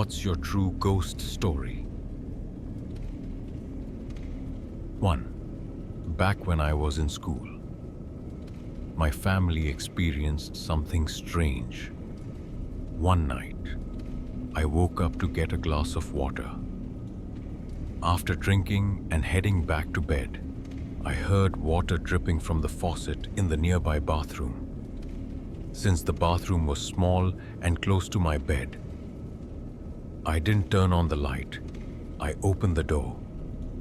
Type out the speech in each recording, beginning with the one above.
What's your true ghost story? 1. Back when I was in school, my family experienced something strange. One night, I woke up to get a glass of water. After drinking and heading back to bed, I heard water dripping from the faucet in the nearby bathroom. Since the bathroom was small and close to my bed, I didn't turn on the light. I opened the door,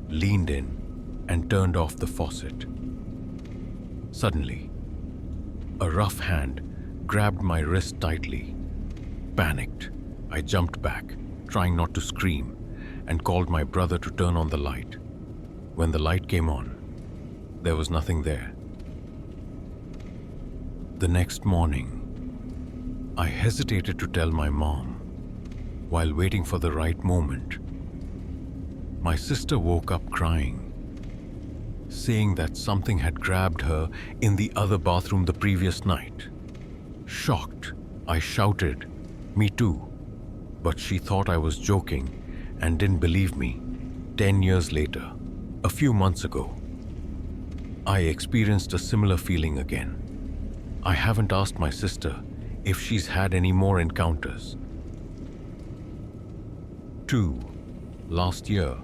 leaned in, and turned off the faucet. Suddenly, a rough hand grabbed my wrist tightly. Panicked, I jumped back, trying not to scream, and called my brother to turn on the light. When the light came on, there was nothing there. The next morning, I hesitated to tell my mom. While waiting for the right moment, my sister woke up crying, saying that something had grabbed her in the other bathroom the previous night. Shocked, I shouted, "Me too," but she thought I was joking and didn't believe me. 10 years later, a few months ago, I experienced a similar feeling again. I haven't asked my sister if she's had any more encounters. 2. Last year,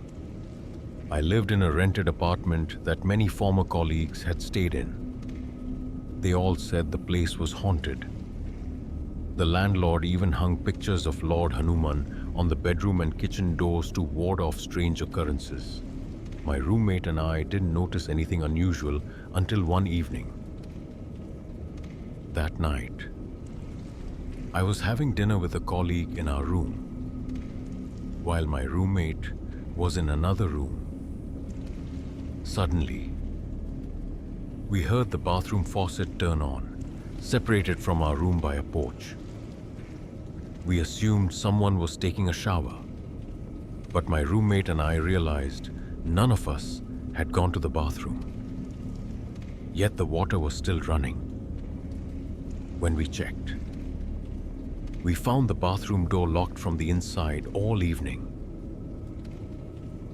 I lived in a rented apartment that many former colleagues had stayed in. They all said the place was haunted. The landlord even hung pictures of Lord Hanuman on the bedroom and kitchen doors to ward off strange occurrences. My roommate and I didn't notice anything unusual until one evening. That night, I was having dinner with a colleague in our room, while my roommate was in another room. Suddenly, we heard the bathroom faucet turn on, separated from our room by a porch. We assumed someone was taking a shower, but my roommate and I realized none of us had gone to the bathroom. Yet the water was still running. When we checked, we found the bathroom door locked from the inside all evening.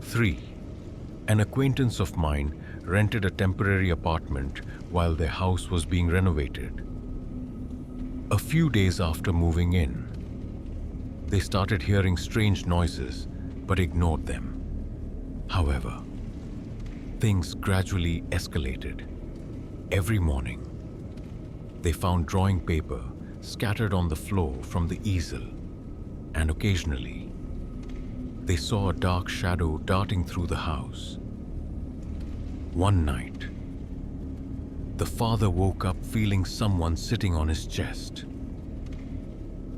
3. An acquaintance of mine rented a temporary apartment while their house was being renovated. A few days after moving in, they started hearing strange noises but ignored them. However, things gradually escalated. Every morning, they found drawing paper scattered on the floor from the easel, and occasionally, they saw a dark shadow darting through the house. One night, the father woke up feeling someone sitting on his chest.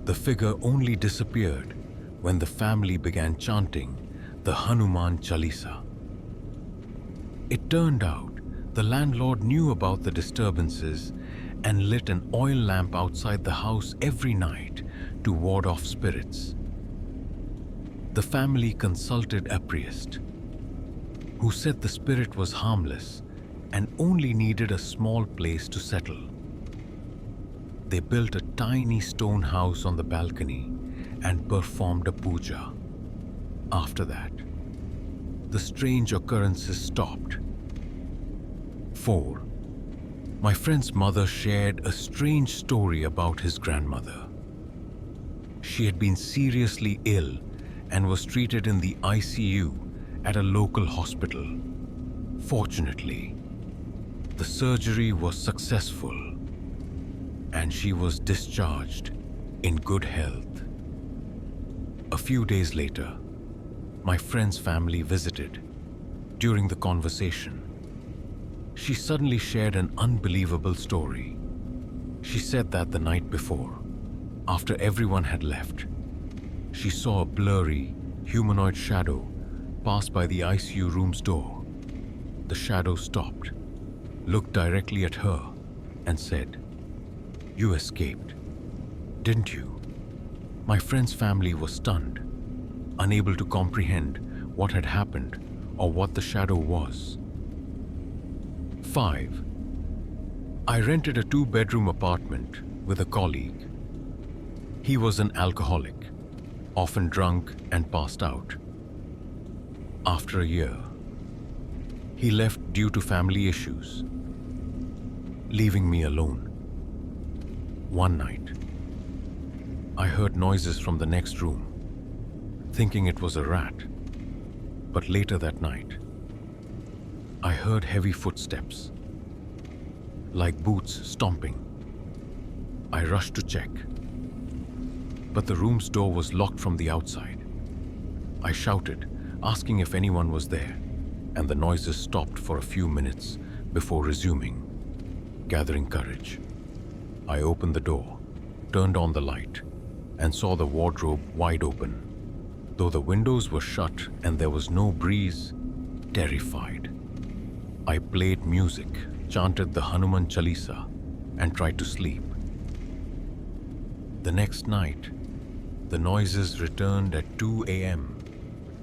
The figure only disappeared when the family began chanting the Hanuman Chalisa. It turned out the landlord knew about the disturbances and lit an oil lamp outside the house every night to ward off spirits. The family consulted a priest, who said the spirit was harmless and only needed a small place to settle. They built a tiny stone house on the balcony and performed a puja. After that, the strange occurrences stopped. 4. My friend's mother shared a strange story about his grandmother. She had been seriously ill and was treated in the ICU at a local hospital. Fortunately, the surgery was successful and she was discharged in good health. A few days later, my friend's family visited. During the conversation, she suddenly shared an unbelievable story. She said that the night before, after everyone had left, she saw a blurry, humanoid shadow pass by the ICU room's door. The shadow stopped, looked directly at her, and said, "You escaped, didn't you?" My friend's family was stunned, unable to comprehend what had happened or what the shadow was. 5. I rented a 2-bedroom apartment with a colleague. He was an alcoholic. often drunk and passed out. After a year, he left due to family issues, leaving me alone. One night, I heard noises from the next room, thinking it was a rat. But later that night, I heard heavy footsteps, like boots stomping. I rushed to check, but the room's door was locked from the outside. I shouted, asking if anyone was there, and the noises stopped for a few minutes before resuming. Gathering courage, I opened the door, turned on the light, and saw the wardrobe wide open. Though the windows were shut and there was no breeze, terrified, I played music, chanted the Hanuman Chalisa, and tried to sleep. The next night, the noises returned at 2 a.m.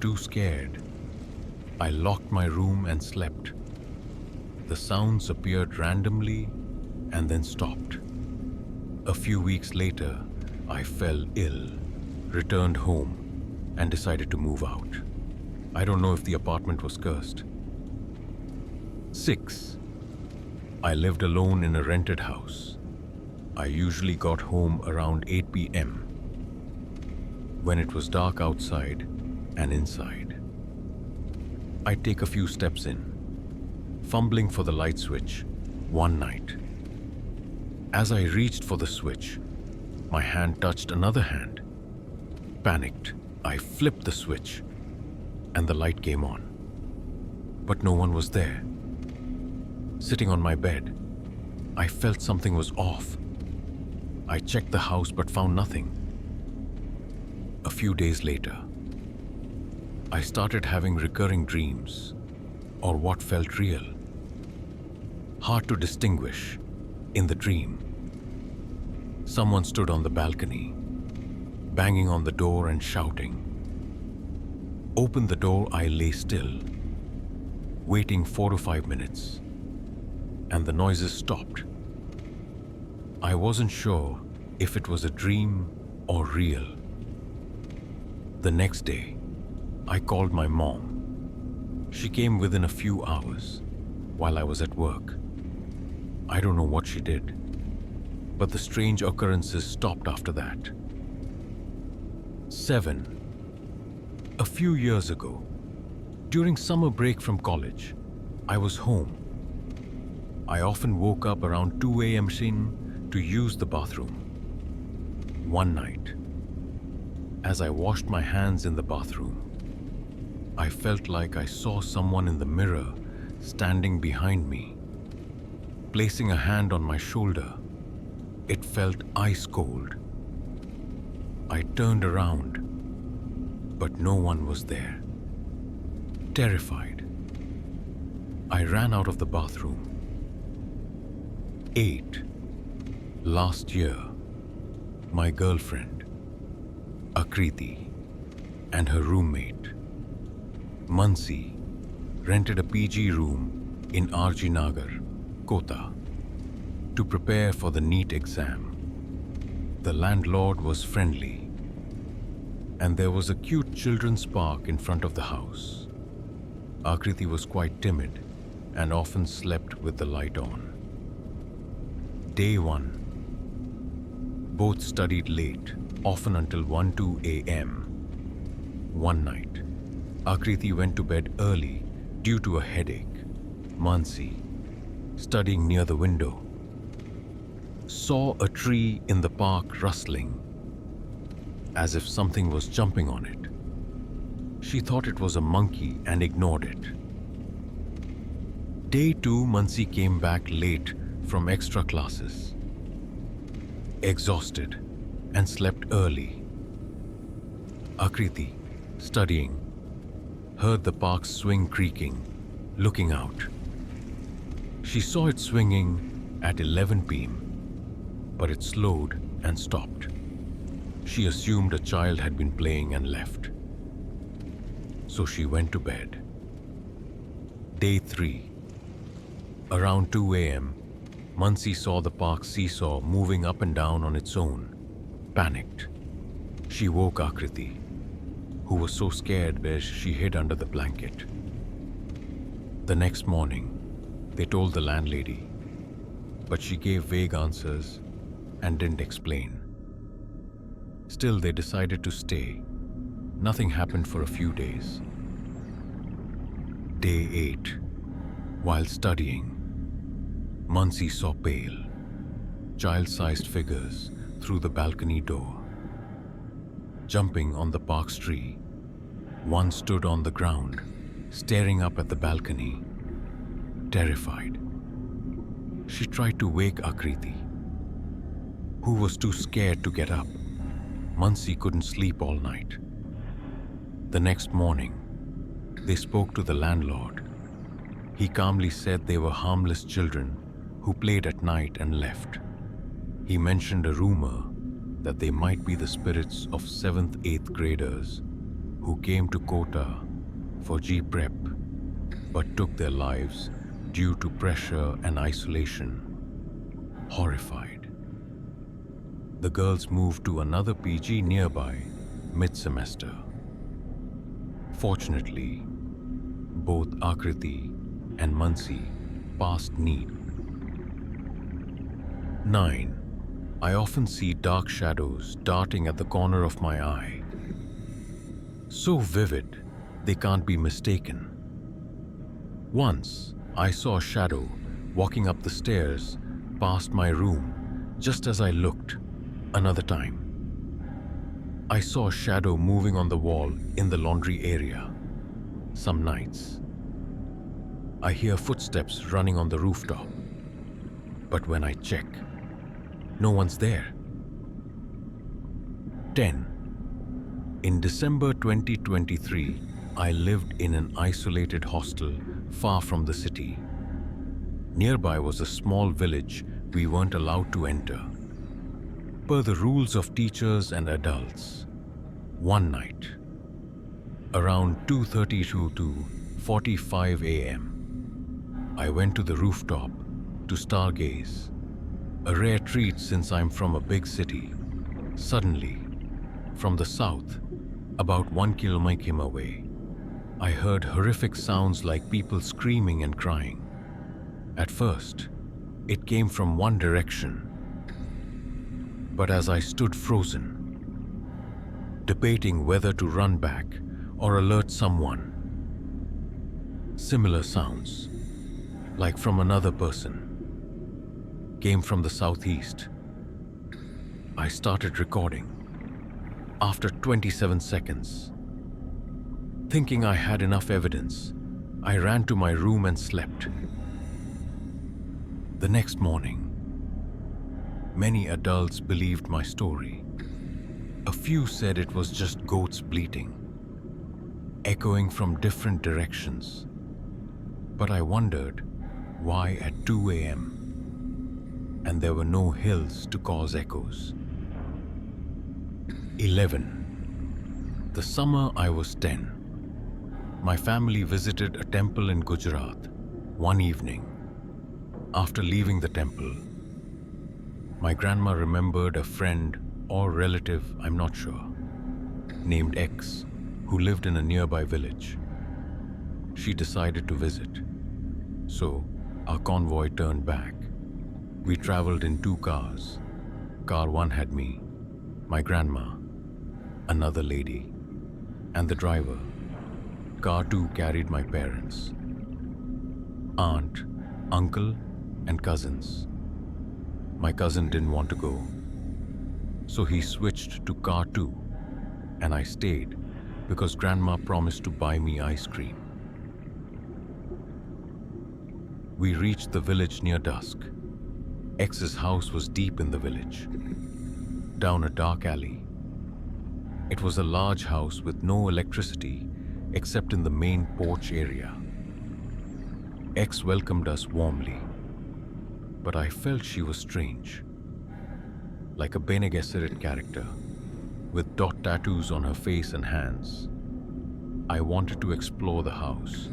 Too scared, I locked my room and slept. The sounds appeared randomly and then stopped. A few weeks later, I fell ill, returned home, and decided to move out. I don't know if the apartment was cursed. 6. I lived alone in a rented house. I usually got home around 8 p.m. when it was dark outside and inside. I'd take a few steps in, fumbling for the light switch. One night, as I reached for the switch, my hand touched another hand. Panicked, I flipped the switch and the light came on. But no one was there. Sitting on my bed, I felt something was off. I checked the house but found nothing. A few days later, I started having recurring dreams, or what felt real. Hard to distinguish. In the dream, someone stood on the balcony, banging on the door and shouting. Opened the door, I lay still, waiting 4 to 5 minutes, and the noises stopped. I wasn't sure if it was a dream or real. The next day, I called my mom. She came within a few hours while I was at work. I don't know what she did, but the strange occurrences stopped after that. 7. A few years ago, during summer break from college, I was home. I often woke up around 2 a.m. to use the bathroom. One night, as I washed my hands in the bathroom, I felt like I saw someone in the mirror standing behind me. Placing a hand on my shoulder, it felt ice cold. I turned around, but no one was there. Terrified, I ran out of the bathroom. 8. Last year, my girlfriend, Akriti, and her roommate, Mansi, rented a PG room in RG Nagar, Kota, to prepare for the NEET exam. The landlord was friendly, and there was a cute children's park in front of the house. Akriti was quite timid and often slept with the light on. Day 1. Both studied late, often until 1-2 a.m. One night, Akriti went to bed early due to a headache. Mansi, studying near the window, saw a tree in the park rustling, as if something was jumping on it. She thought it was a monkey and ignored it. Day 2, Mansi came back late from extra classes, exhausted, and slept early. Akriti, studying, heard the park swing creaking, looking out. She saw it swinging at 11 p.m., but it slowed and stopped. She assumed a child had been playing and left. So she went to bed. Day 3. Around 2 a.m., Mansi saw the park seesaw moving up and down on its own. Panicked, she woke Akriti who was so scared where she hid under the blanket. The next morning, they told the landlady, but she gave vague answers and didn't explain. Still, they decided to stay. Nothing happened for a few days. Day 8. While studying, Muncie saw pale, child-sized figures through the balcony door. Jumping on the park's tree, one stood on the ground, staring up at the balcony, terrified. She tried to wake Akriti, who was too scared to get up. Muncie couldn't sleep all night. The next morning, they spoke to the landlord. He calmly said they were harmless children who played at night and left. He mentioned a rumor that they might be the spirits of 7th, 8th graders who came to Kota for G-Prep but took their lives due to pressure and isolation. Horrified, the girls moved to another PG nearby mid-semester. Fortunately, both Akriti and Muncie passed NEET. 9. I often see dark shadows darting at the corner of my eye. So vivid, they can't be mistaken. Once, I saw a shadow walking up the stairs past my room just as I looked. Another time, I saw a shadow moving on the wall in the laundry area. Some nights, I hear footsteps running on the rooftop. But when I check, no one's there. 10. In December 2023, I lived in an isolated hostel far from the city. Nearby was a small village we weren't allowed to enter, per the rules of teachers and adults. One night, around 2:30 to 2:45 a.m., I went to the rooftop to stargaze, a rare treat since I'm from a big city. Suddenly, from the south, about 1 kilometer away, I heard horrific sounds like people screaming and crying. At first, it came from one direction. But as I stood frozen, debating whether to run back or alert someone, similar sounds, like from another person, came from the southeast. I started recording. After 27 seconds, thinking I had enough evidence, I ran to my room and slept. The next morning, many adults believed my story. A few said it was just goats bleating, echoing from different directions. But I wondered why at 2 a.m. and there were no hills to cause echoes. 11. The summer I was 10, my family visited a temple in Gujarat one evening. After leaving the temple, my grandma remembered a friend or relative, I'm not sure, named X, who lived in a nearby village. She decided to visit. So, our convoy turned back. We traveled in 2 cars. Car 1 had me, my grandma, another lady, and the driver. Car 2 carried my parents, aunt, uncle, and cousins. My cousin didn't want to go, so he switched to car 2, and I stayed because grandma promised to buy me ice cream. We reached the village near dusk. X's house was deep in the village, down a dark alley. It was a large house with no electricity except in the main porch area. X welcomed us warmly, but I felt she was strange, like a Bene Gesserit character, with dot tattoos on her face and hands. I wanted to explore the house,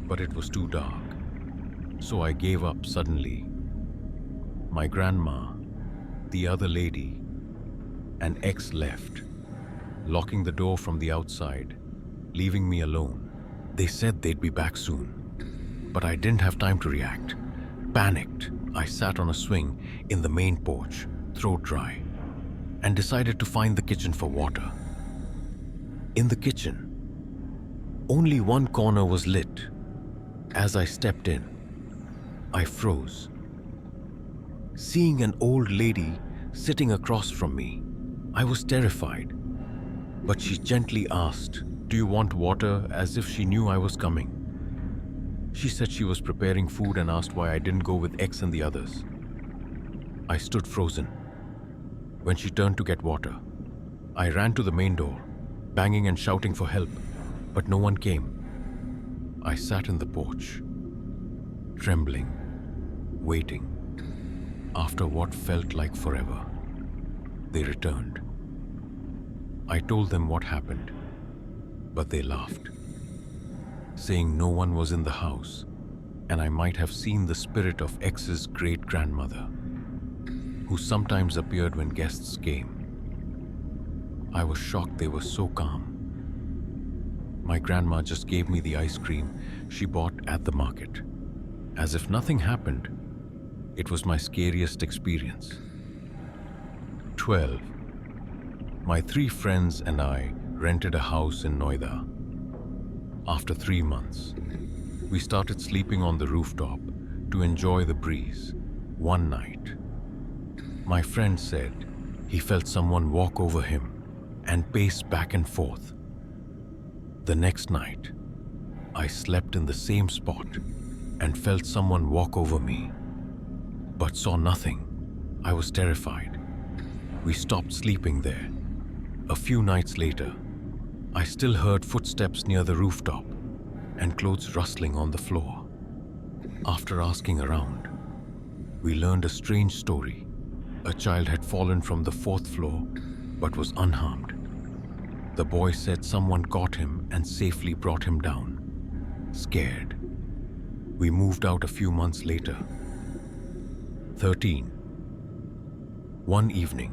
but it was too dark, so I gave up suddenly. My grandma, the other lady, and X left. locking the door from the outside, leaving me alone. They said they'd be back soon, but I didn't have time to react. Panicked, I sat on a swing in the main porch, throat dry, and decided to find the kitchen for water. In the kitchen, only one corner was lit. As I stepped in, I froze. Seeing an old lady sitting across from me, I was terrified, but she gently asked, "Do you want water?" as if she knew I was coming. She said she was preparing food and asked why I didn't go with X and the others. I stood frozen. When she turned to get water, I ran to the main door, banging and shouting for help, but no one came. I sat in the porch, trembling, waiting. After what felt like forever, they returned. I told them what happened, but they laughed, saying no one was in the house and I might have seen the spirit of X's great-grandmother, who sometimes appeared when guests came. I was shocked they were so calm. My grandma just gave me the ice cream she bought at the market. As if nothing happened, it was my scariest experience. 12. My 3 friends and I rented a house in Noida. After 3 months, we started sleeping on the rooftop to enjoy the breeze. One night, my friend said he felt someone walk over him and pace back and forth. The next night, I slept in the same spot and felt someone walk over me, but saw nothing. I was terrified. We stopped sleeping there. A few nights later, I still heard footsteps near the rooftop and clothes rustling on the floor. After asking around, we learned a strange story. A child had fallen from the 4th floor but was unharmed. The boy said someone caught him and safely brought him down. Scared, we moved out a few months later. 13. One evening,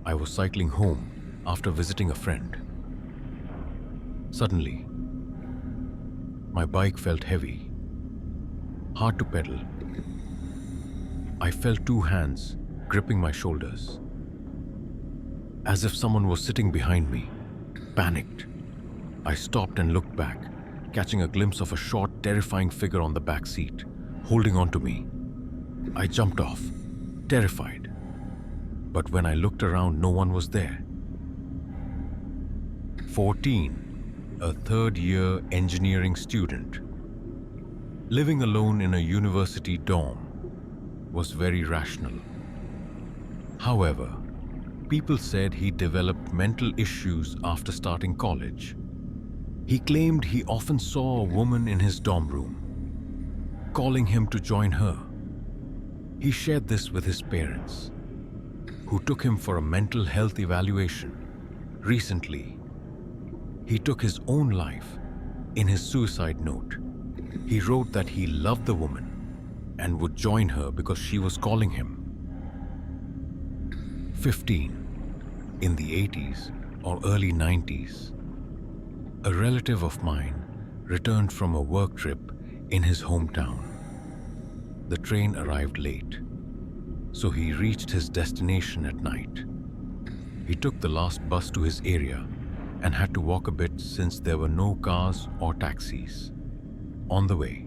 I was cycling home after visiting a friend. Suddenly, my bike felt heavy, hard to pedal. I felt 2 hands gripping my shoulders, as if someone was sitting behind me. Panicked, I stopped and looked back, catching a glimpse of a short, terrifying figure on the back seat, holding on to me. I jumped off, terrified, but when I looked around, no one was there. 14. A third-year engineering student, living alone in a university dorm, was very rational. However, people said he developed mental issues after starting college. He claimed he often saw a woman in his dorm room, calling him to join her. He shared this with his parents, who took him for a mental health evaluation. Recently, he took his own life. In his suicide note, he wrote that he loved the woman and would join her because she was calling him. 15. In the 80s or early 90s, a relative of mine returned from a work trip in his hometown. The train arrived late, so he reached his destination at night. He took the last bus to his area and had to walk a bit since there were no cars or taxis. On the way,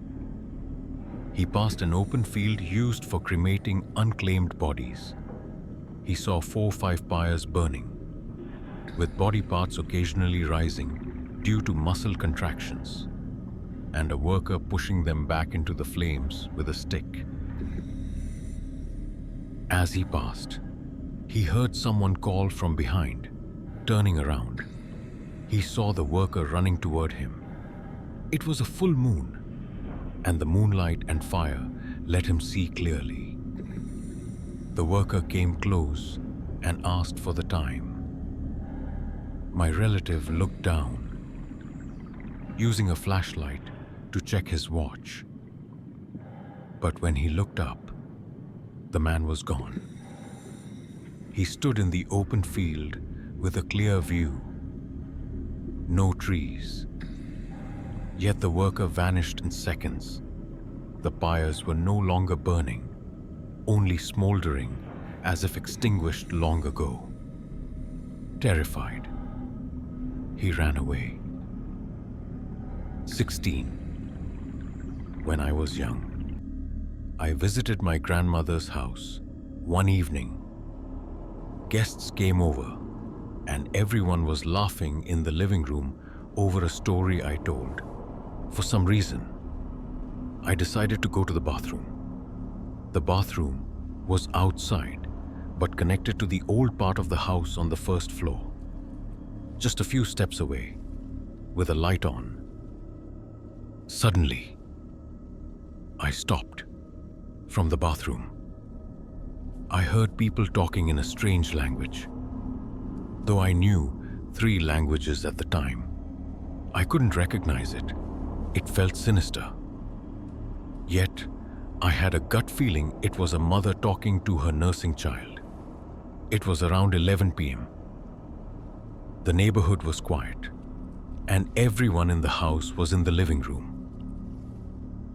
he passed an open field used for cremating unclaimed bodies. He saw 4 or 5 pyres burning, with body parts occasionally rising due to muscle contractions, and a worker pushing them back into the flames with a stick. As he passed, he heard someone call from behind. Turning around, he saw the worker running toward him. It was a full moon, and the moonlight and fire let him see clearly. The worker came close and asked for the time. My relative looked down, using a flashlight to check his watch. But when he looked up, the man was gone. He stood in the open field with a clear view, no trees. Yet the worker vanished in seconds. The pyres were no longer burning, only smoldering as if extinguished long ago. Terrified, he ran away. 16. When I was young, I visited my grandmother's house. One evening, guests came over and everyone was laughing in the living room over a story I told. For some reason, I decided to go to the bathroom. The bathroom was outside, but connected to the old part of the house on the first floor, just a few steps away, with a light on. Suddenly, I stopped. From the bathroom, I heard people talking in a strange language. Though I knew 3 languages at the time, I couldn't recognize it. It felt sinister. Yet, I had a gut feeling it was a mother talking to her nursing child. It was around 11 p.m. The neighborhood was quiet, and everyone in the house was in the living room.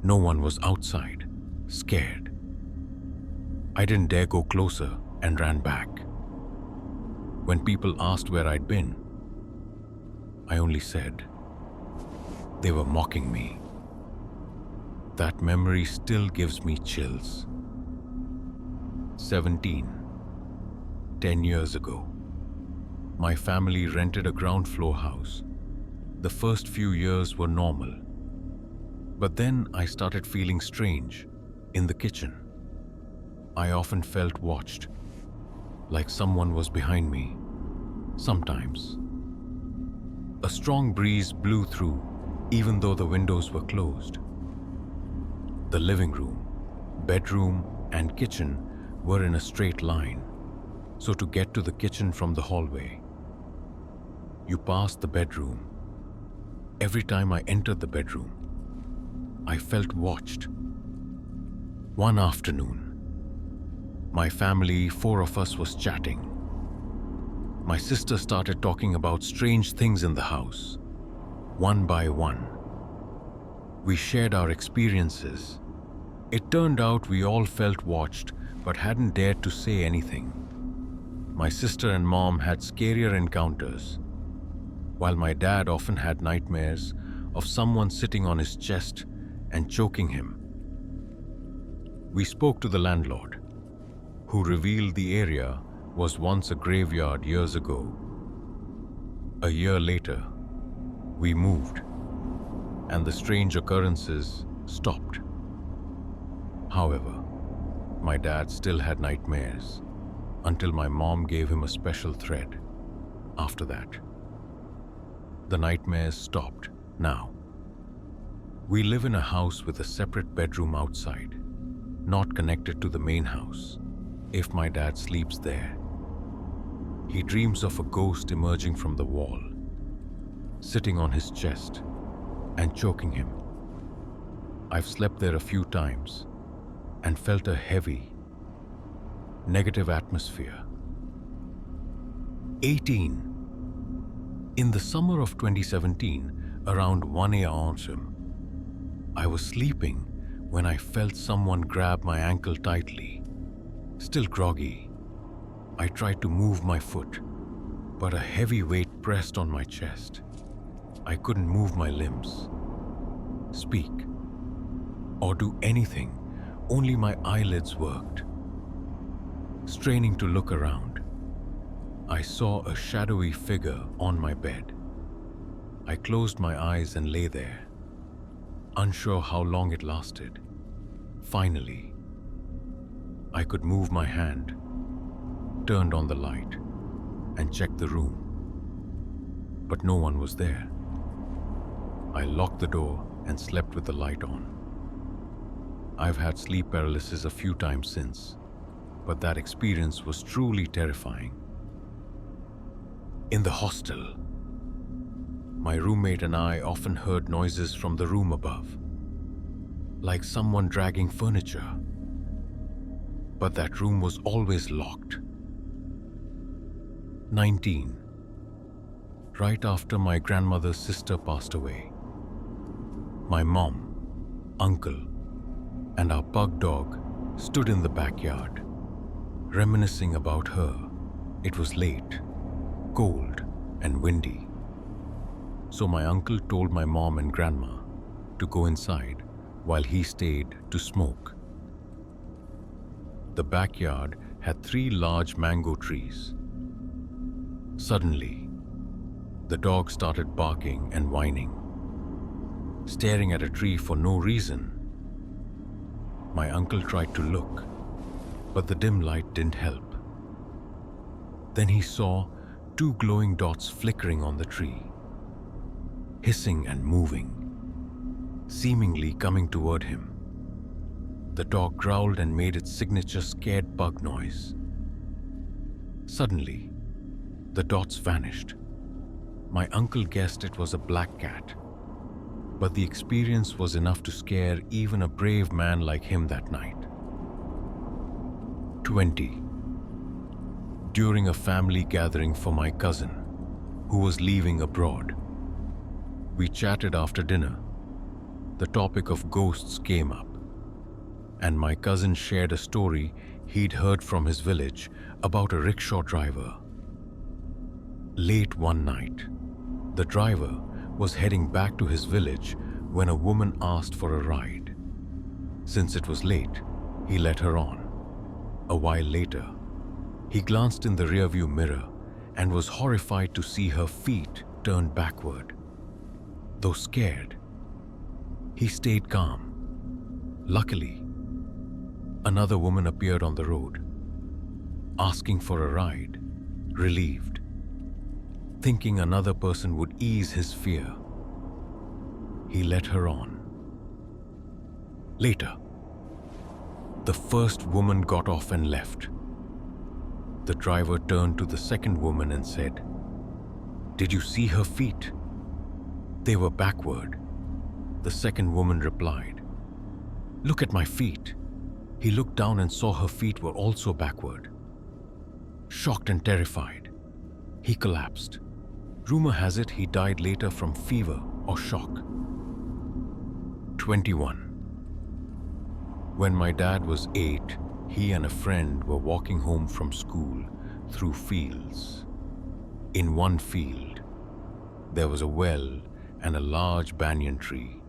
No one was outside, scared. I didn't dare go closer and ran back. When people asked where I'd been, I only said, they were mocking me. That memory still gives me chills. 17. 10 years ago, my family rented a ground floor house. The first few years were normal. But then I started feeling strange in the kitchen. I often felt watched, like someone was behind me. Sometimes, a strong breeze blew through, even though the windows were closed. The living room, bedroom, and kitchen were in a straight line, so to get to the kitchen from the hallway, you passed the bedroom. Every time I entered the bedroom, I felt watched. One afternoon, my family, 4 of us, was chatting. My sister started talking about strange things in the house. One by one, we shared our experiences. It turned out we all felt watched but hadn't dared to say anything. My sister and mom had scarier encounters, while my dad often had nightmares of someone sitting on his chest and choking him. We spoke to the landlord, who revealed the area was once a graveyard years ago. A year later, we moved, and the strange occurrences stopped. However, my dad still had nightmares until my mom gave him a special thread. After that, the nightmares stopped. Now, we live in a house with a separate bedroom outside, not connected to the main house. If my dad sleeps there, he dreams of a ghost emerging from the wall, sitting on his chest and choking him. I've slept there a few times and felt a heavy, negative atmosphere. 18. In the summer of 2017, around 1 a.m., I was sleeping when I felt someone grab my ankle tightly. Still groggy, I tried to move my foot, but a heavy weight pressed on my chest. I couldn't move my limbs, speak, or do anything. Only my eyelids worked. Straining to look around, I saw a shadowy figure on my bed. I closed my eyes and lay there, unsure how long it lasted. Finally, I could move my hand, turned on the light, and checked the room. But no one was there. I locked the door and slept with the light on. I've had sleep paralysis a few times since, but that experience was truly terrifying. In the hostel, my roommate and I often heard noises from the room above, like someone dragging furniture. But that room was always locked. 19. right after my grandmother's sister passed away. My mom, uncle, and our pug dog stood in the backyard, reminiscing about her. It was late, cold, and windy. So my uncle told my mom and grandma to go inside while he stayed to smoke. The backyard had 3 large mango trees. Suddenly, the dog started barking and whining, staring at a tree for no reason. My uncle tried to look, but the dim light didn't help. Then he saw 2 glowing dots flickering on the tree, hissing and moving, seemingly coming toward him. The dog growled and made its signature scared bug noise. Suddenly, the dots vanished. My uncle guessed it was a black cat, but the experience was enough to scare even a brave man like him that night. 20. During a family gathering for my cousin, who was leaving abroad, we chatted after dinner. The topic of ghosts came up, and my cousin shared a story he'd heard from his village about a rickshaw driver. Late one night, the driver was heading back to his village when a woman asked for a ride. Since it was late, he let her on. A while later, he glanced in the rearview mirror and was horrified to see her feet turned backward. Though scared, he stayed calm. Luckily, another woman appeared on the road, asking for a ride, relieved, thinking another person would ease his fear. He let her on. Later, the first woman got off and left. The driver turned to the second woman and said, "Did you see her feet? They were backward." The second woman replied, "Look at my feet." He looked down and saw her feet were also backward. Shocked and terrified, he collapsed. Rumor has it he died later from fever or shock. 21. When my dad was 8, he and a friend were walking home from school through fields. In one field, there was a well and a large banyan tree.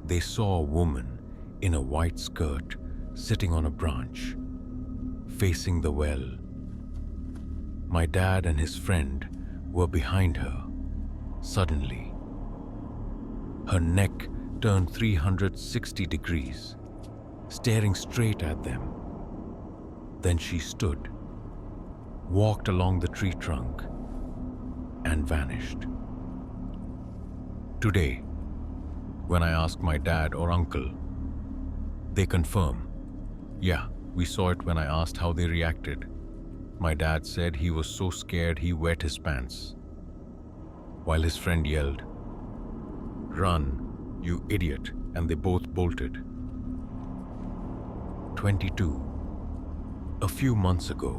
They saw a woman in a white skirt sitting on a branch, facing the well. My dad and his friend were behind her. Suddenly, her neck turned 360 degrees, staring straight at them. Then she stood, walked along the tree trunk, and vanished. Today, when I ask my dad or uncle, they confirm, "Yeah, we saw it." When I asked how they reacted, my dad said he was so scared he wet his pants, while his friend yelled, "Run, you idiot," and they both bolted. 22. A few months ago,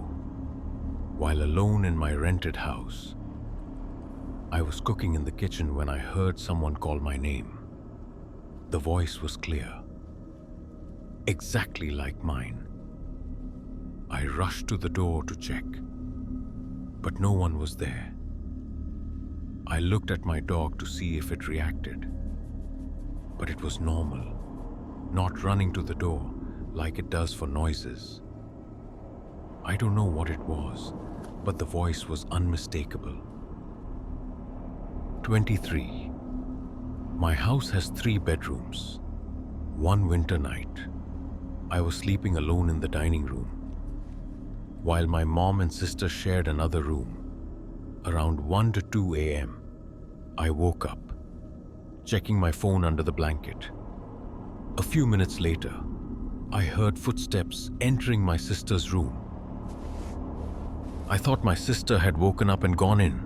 while alone in my rented house, I was cooking in the kitchen when I heard someone call my name. The voice was clear, exactly like mine. I rushed to the door to check, but no one was there. I looked at my dog to see if it reacted, but it was normal, not running to the door like it does for noises. I don't know what it was, but the voice was unmistakable. 23. My house has 3 bedrooms. One winter night, I was sleeping alone in the dining room, while my mom and sister shared another room. Around 1 to 2 a.m., I woke up, checking my phone under the blanket. A few minutes later, I heard footsteps entering my sister's room. I thought my sister had woken up and gone in,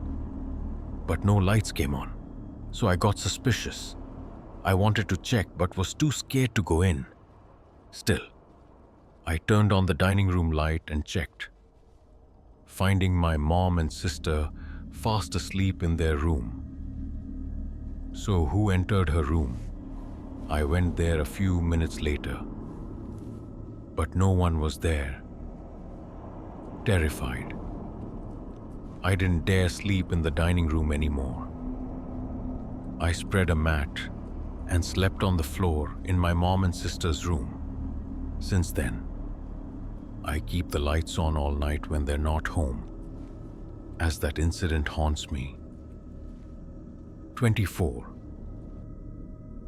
but no lights came on, so I got suspicious. I wanted to check but was too scared to go in. Still, I turned on the dining room light and checked, finding my mom and sister fast asleep in their room. So who entered her room? I went there a few minutes later, but no one was there. Terrified, I didn't dare sleep in the dining room anymore. I spread a mat and slept on the floor in my mom and sister's room. Since then, I keep the lights on all night when they're not home, as that incident haunts me. 24.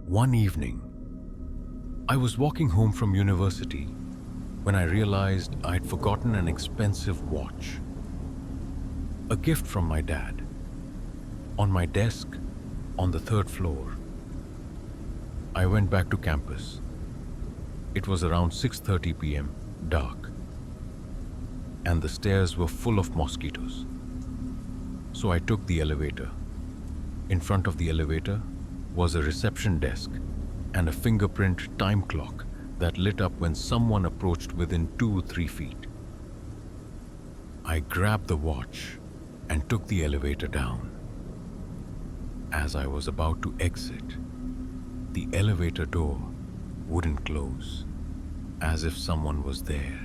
One evening, I was walking home from university when I realized I'd forgotten an expensive watch. A gift from my dad. On my desk on the third floor. I went back to campus. It was around 6:30 p.m., dark, and the stairs were full of mosquitoes. So I took the elevator. In front of the elevator was a reception desk and a fingerprint time clock that lit up when someone approached within 2 or 3 feet. I grabbed the watch and took the elevator down. As I was about to exit, the elevator door wouldn't close, as if someone was there,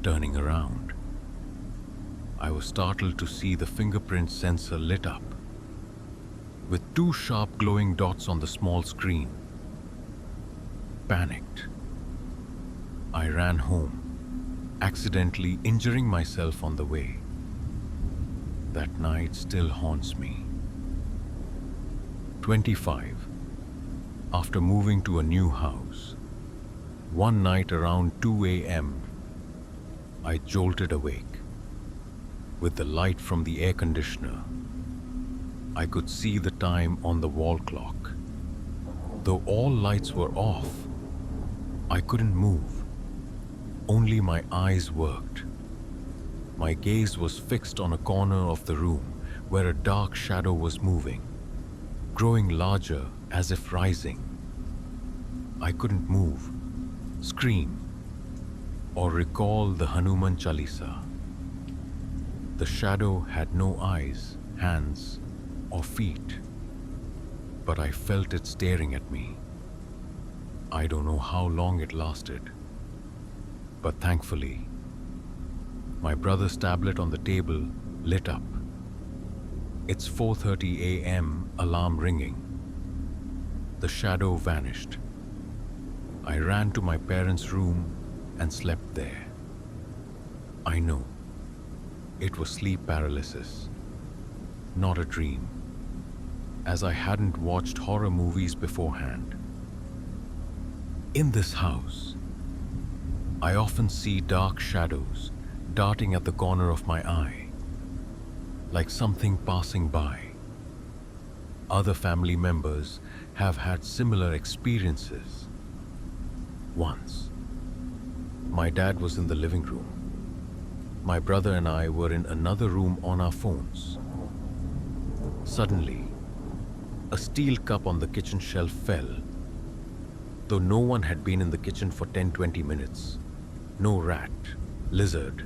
turning around. I was startled to see the fingerprint sensor lit up, with 2 sharp glowing dots on the small screen. Panicked, I ran home, accidentally injuring myself on the way. That night still haunts me. 25. After moving to a new house, one night around 2 a.m., I jolted awake. With the light from the air conditioner, I could see the time on the wall clock. Though all lights were off, I couldn't move. Only my eyes worked. My gaze was fixed on a corner of the room where a dark shadow was moving, growing larger as if rising. I couldn't move, scream, or recall the Hanuman Chalisa. The shadow had no eyes, hands, or feet, but I felt it staring at me. I don't know how long it lasted, but thankfully, my brother's tablet on the table lit up. Its 4:30 a.m. alarm ringing. The shadow vanished. I ran to my parents' room and slept there. I know it was sleep paralysis, not a dream, as I hadn't watched horror movies beforehand. In this house, I often see dark shadows darting at the corner of my eye, like something passing by. Other family members have had similar experiences. Once, my dad was in the living room. My brother and I were in another room on our phones. Suddenly, a steel cup on the kitchen shelf fell. Though no one had been in the kitchen for 10-20 minutes, no rat, lizard,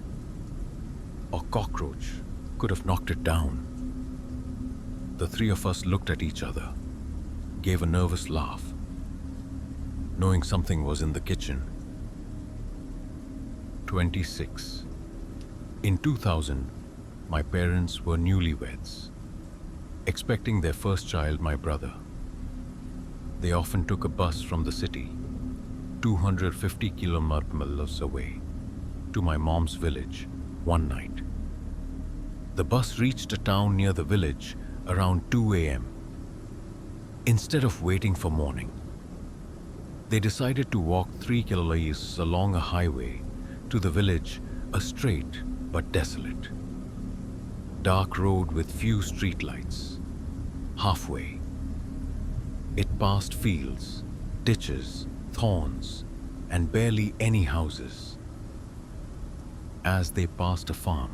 or cockroach could have knocked it down. The 3 of us looked at each other, gave a nervous laugh, knowing something was in the kitchen. 26. In 2000, my parents were newlyweds, expecting their first child, my brother. They often took a bus from the city, 250 kilometers away, to my mom's village one night. The bus reached a town near the village around 2 a.m. Instead of waiting for morning, they decided to walk 3 kilometers along a highway to the village, a straight but desolate, dark road with few streetlights. Halfway, it passed fields, ditches, thorns, and barely any houses. As they passed a farm,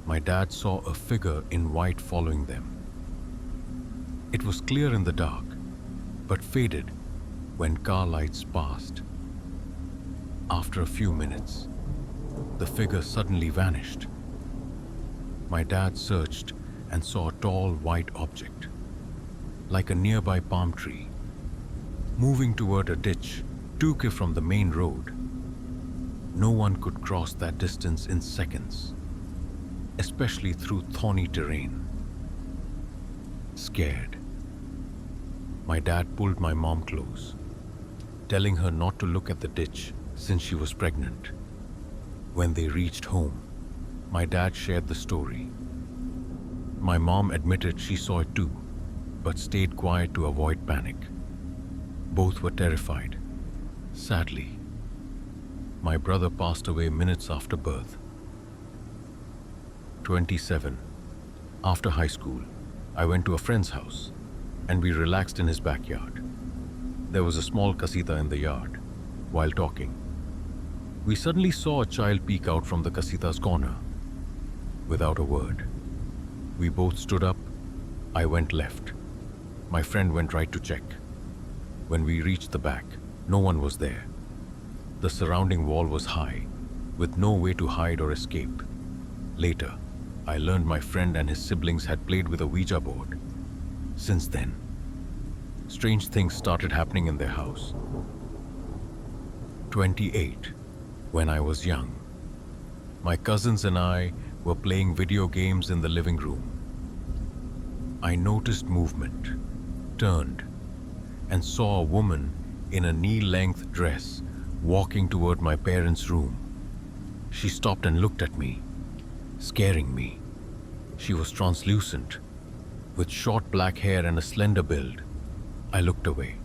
my dad saw a figure in white following them. It was clear in the dark, but faded when car lights passed. After a few minutes, the figure suddenly vanished. My dad searched and saw a tall white object, like a nearby palm tree, moving toward a ditch 2 km from the main road. No one could cross that distance in seconds, especially through thorny terrain. Scared, my dad pulled my mom close, telling her not to look at the ditch since she was pregnant. When they reached home, my dad shared the story. My mom admitted she saw it too, but stayed quiet to avoid panic. Both were terrified. Sadly, my brother passed away minutes after birth. 27. After high school, I went to a friend's house and we relaxed in his backyard. There was a small casita in the yard. While talking, we suddenly saw a child peek out from the casita's corner. Without a word, we both stood up. I went left. My friend went right to check. When we reached the back, no one was there. The surrounding wall was high, with no way to hide or escape. Later, I learned my friend and his siblings had played with a Ouija board. Since then, strange things started happening in their house. 28. When I was young, my cousins and I were playing video games in the living room. I noticed movement, turned, and saw a woman in a knee-length dress walking toward my parents' room. She stopped and looked at me, scaring me. She was translucent, with short black hair and a slender build. I looked away,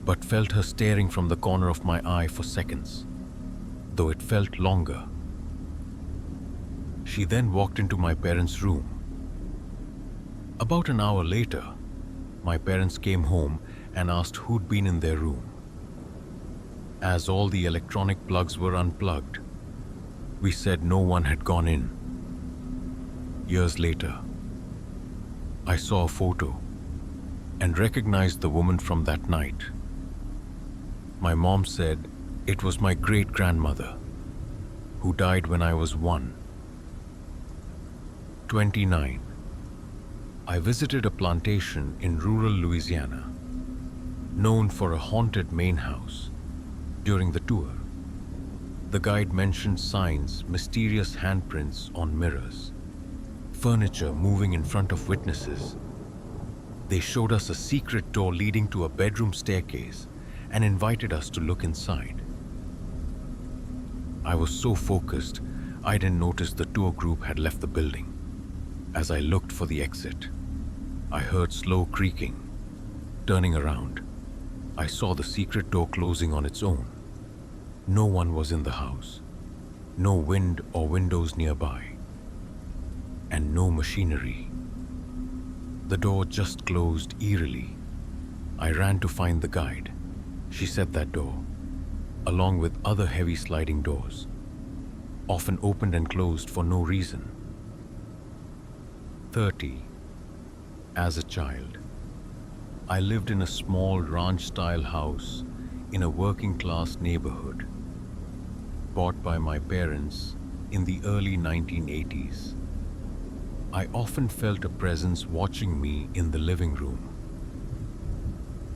but felt her staring from the corner of my eye for seconds, though it felt longer. She then walked into my parents' room. About an hour later, my parents came home and asked who'd been in their room. As all the electronic plugs were unplugged, we said no one had gone in. Years later, I saw a photo and recognized the woman from that night. My mom said it was my great-grandmother, who died when I was 1. 29. I visited a plantation in rural Louisiana, known for a haunted main house. During the tour, the guide mentioned signs, mysterious handprints on mirrors, furniture moving in front of witnesses. They showed us a secret door leading to a bedroom staircase and invited us to look inside. I was so focused, I didn't notice the tour group had left the building. As I looked for the exit, I heard slow creaking. Turning around, I saw the secret door closing on its own. No one was in the house, no wind or windows nearby, and no machinery. The door just closed eerily. I ran to find the guide. She said that door, along with other heavy sliding doors, often opened and closed for no reason. 30. As a child, I lived in a small ranch-style house in a working-class neighborhood, bought by my parents in the early 1980s. I often felt a presence watching me in the living room.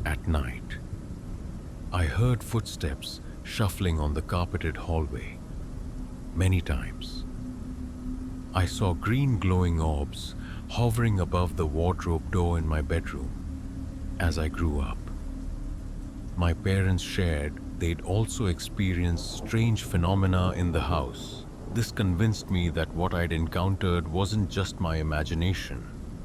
At night, I heard footsteps shuffling on the carpeted hallway. Many times, I saw green glowing orbs hovering above the wardrobe door in my bedroom. As I grew up, my parents shared they'd also experienced strange phenomena in the house. This convinced me that what I'd encountered wasn't just my imagination.